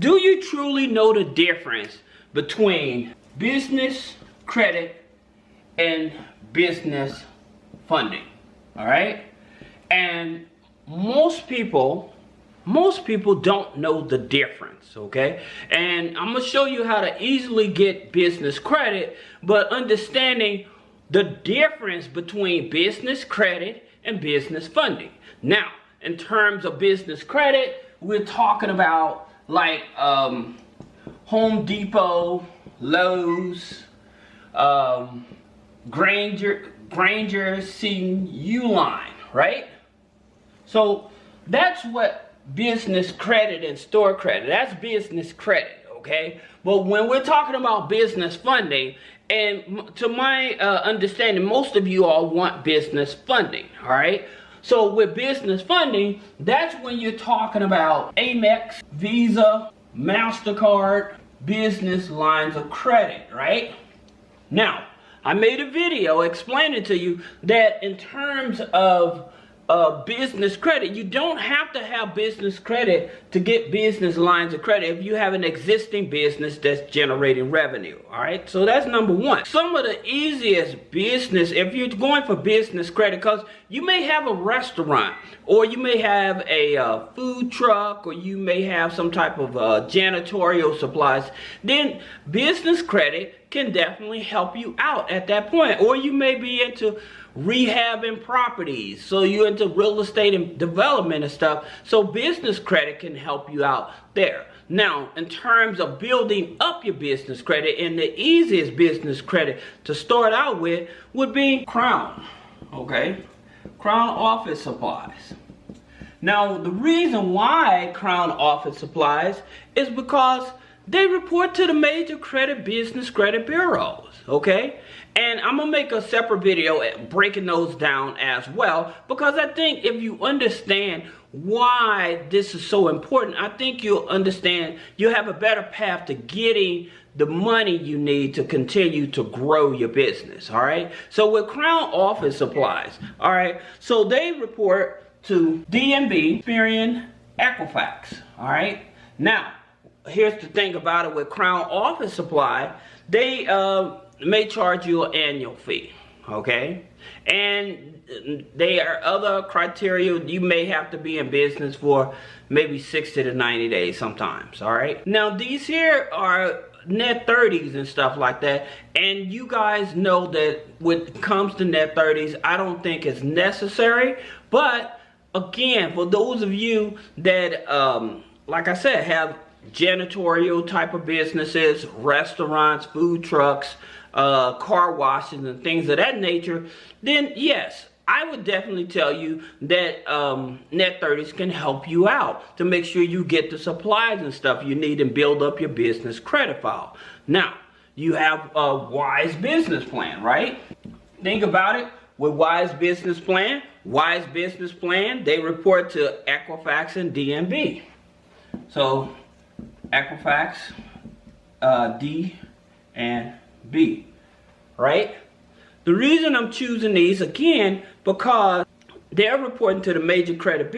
Do you truly know the difference between business credit and business funding? All right? And most people don't know the difference, okay? And I'm gonna show you how to easily get business credit, but understanding the difference between business credit and business funding. Now, in terms of business credit, we're talking about like Home Depot, Lowe's, Granger, Seton, Uline, right? So that's what business credit and store credit, that's business credit, okay? But when we're talking about business funding, and to my understanding, most of you all want business funding, all right? So with business funding, that's when you're talking about Amex, Visa, MasterCard, business lines of credit, right? Now, I made a video explaining to you that in terms of business credit, you don't have to have business credit to get business lines of credit if you have an existing business that's generating revenue. All right, so that's number one. Some of the easiest business, if you're going for business credit, because you may have a restaurant, or you may have a food truck, or you may have some type of janitorial supplies, then business credit can definitely help you out at that point. Or you may be into rehabbing properties, so you're into real estate and development and stuff, so business credit can help you out there. Now, in terms of building up your business credit, and the easiest business credit to start out with would be Crown, okay? Crown Office Supplies. Now, the reason why Crown Office Supplies is because they report to the major business credit bureaus, okay? And I'm gonna make a separate video breaking those down as well, because I think if you understand why this is so important, I think you'll understand, you'll have a better path to getting the money you need to continue to grow your business, all right? So with Crown Office Supplies, all right, so they report to DNB, Experian, Equifax, all right? Now, here's the thing about it with Crown Office Supply, they may charge you an annual fee, okay? And there are other criteria. You may have to be in business for maybe 60 to 90 days sometimes, all right? Now, these here are net 30s and stuff like that, and you guys know that when it comes to net 30s, I don't think it's necessary, but again, for those of you that, like I said, have janitorial type of businesses, restaurants, food trucks, car washes and things of that nature, then yes, I would definitely tell you that net 30s can help you out to make sure you get the supplies and stuff you need and build up your business credit file. Now, you have a Wise Business Plan, right? Think about it. With Wise Business Plan, they report to Equifax and DNB. So Equifax, D and B, right? The reason I'm choosing these, again, because they're reporting to the major credit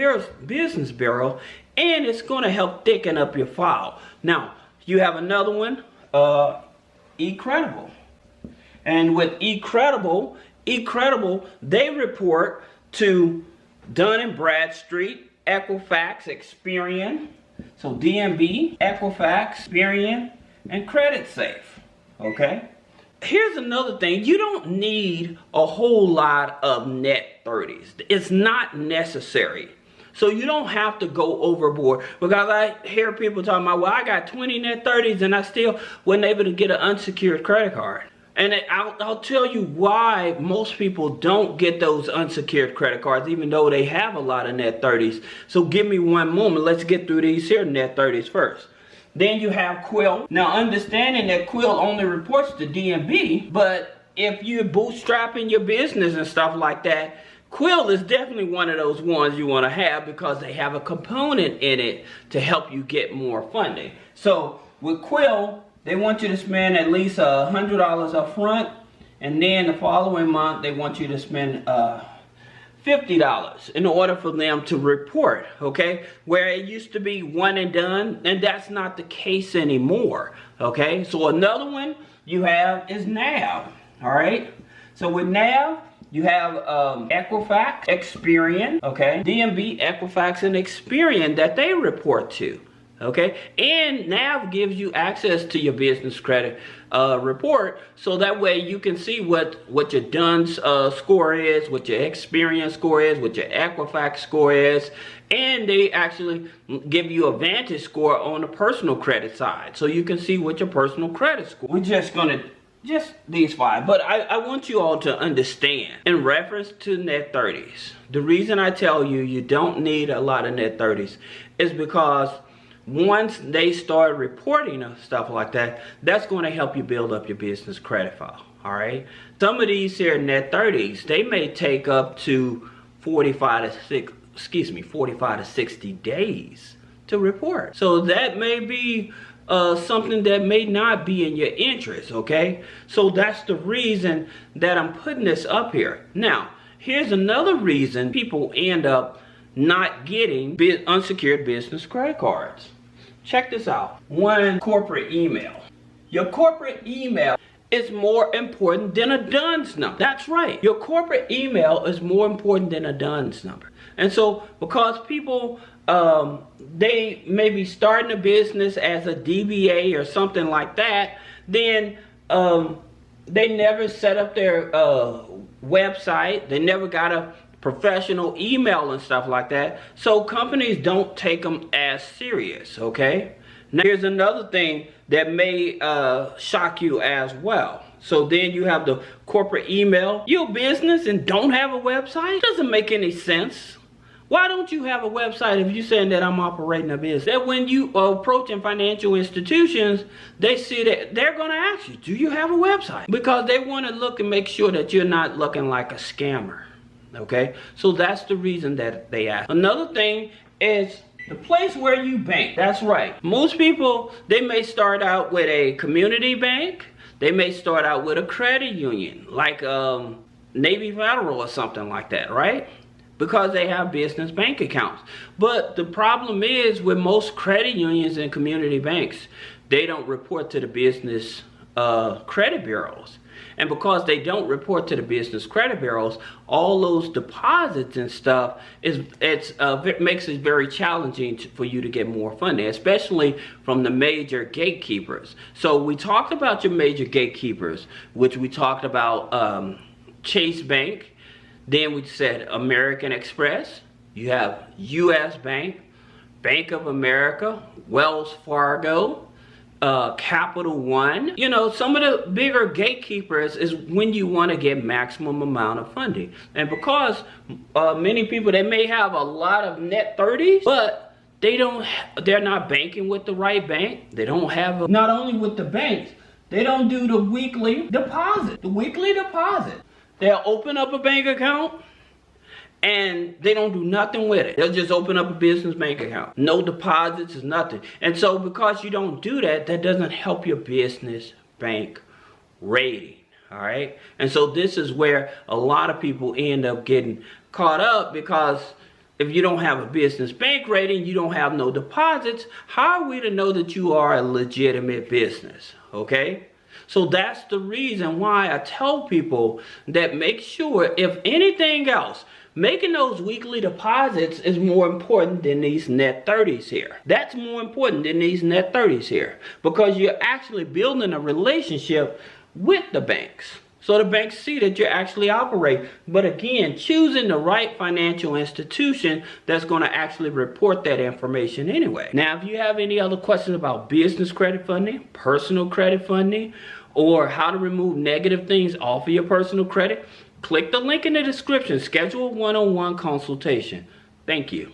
business bureau, and it's going to help thicken up your file. Now, you have another one, eCredible. And with eCredible, they report to Dun & Bradstreet, Equifax, Experian, so DNB, Equifax, Experian, and CreditSafe, okay? Here's another thing. You don't need a whole lot of net 30s. It's not necessary. So you don't have to go overboard, because I hear people talking about, well, I got 20 net 30s and I still wasn't able to get an unsecured credit card. And I'll tell you why most people don't get those unsecured credit cards, even though they have a lot of net 30s. So give me one moment. Let's get through these here net 30s first. Then you have Quill. Now, understanding that Quill only reports to DNB, but if you're bootstrapping your business and stuff like that, Quill is definitely one of those ones you want to have, because they have a component in it to help you get more funding. So with Quill, they want you to spend at least $100 up front, and then the following month they want you to spend $50 in order for them to report, okay? Where it used to be one and done, and that's not the case anymore, okay? So another one you have is NAV, all right? So with NAV, you have Equifax, Experian, okay? DNB, Equifax, and Experian that they report to, okay? And NAV gives you access to your business credit report, so that way you can see what your DUNS score is, what your Experian score is, what your Equifax score is, and they actually give you a Vantage score on the personal credit side, so you can see what your personal credit score. We're just these 5, but I want you all to understand in reference to net 30s. The reason I tell you you don't need a lot of net 30s is because once they start reporting stuff like that, that's going to help you build up your business credit file, all right? Some of these here net 30s, they may take up to 45 to 60 days to report. So that may be something that may not be in your interest, okay? So that's the reason that I'm putting this up here. Now, here's another reason people end up not getting unsecured business credit cards. Check this out. One, corporate email. Your corporate email is more important than a DUNS number. That's right. Your corporate email is more important than a DUNS number. And so because people they may be starting a business as a DBA or something like that, then they never set up their website. They never got a professional email and stuff like that. So companies don't take them as serious, okay? Now here's another thing that may shock you as well. So then you have the corporate email. You're a business and don't have a website? Doesn't make any sense. Why don't you have a website if you're saying that I'm operating a business? That when you are approaching financial institutions, they see that they're going to ask you, do you have a website? Because they want to look and make sure that you're not looking like a scammer. Okay? So that's the reason that they ask. Another thing is the place where you bank. That's right. Most people, they may start out with a community bank. They may start out with a credit union, like Navy Federal or something like that, right? Because they have business bank accounts. But the problem is with most credit unions and community banks, they don't report to the business credit bureaus. And because they don't report to the business credit bureaus, all those deposits and stuff, it makes it very challenging for you to get more funding, especially from the major gatekeepers. So we talked about your major gatekeepers, which we talked about Chase Bank. Then we said American Express. You have U.S. Bank, Bank of America, Wells Fargo, Capital One. You know, some of the bigger gatekeepers is when you want to get maximum amount of funding. And because many people, they may have a lot of net 30s, but they're not banking with the right bank. They don't have, not only with the banks, they don't do the weekly deposit. They'll open up a bank account and they don't do nothing with it. They'll just open up a business bank account. No deposits, is nothing. And so because you don't do that, that doesn't help your business bank rating, all right? And so this is where a lot of people end up getting caught up, because if you don't have a business bank rating, you don't have no deposits, how are we to know that you are a legitimate business, okay? So that's the reason why I tell people that make sure, if anything else, making those weekly deposits is more important than these net 30s here. That's more important than these net 30s here, because you're actually building a relationship with the banks. So the banks see that you actually operate. But again, choosing the right financial institution that's going to actually report that information anyway. Now, if you have any other questions about business credit funding, personal credit funding, or how to remove negative things off of your personal credit, click the link in the description. Schedule a one-on-one consultation. Thank you.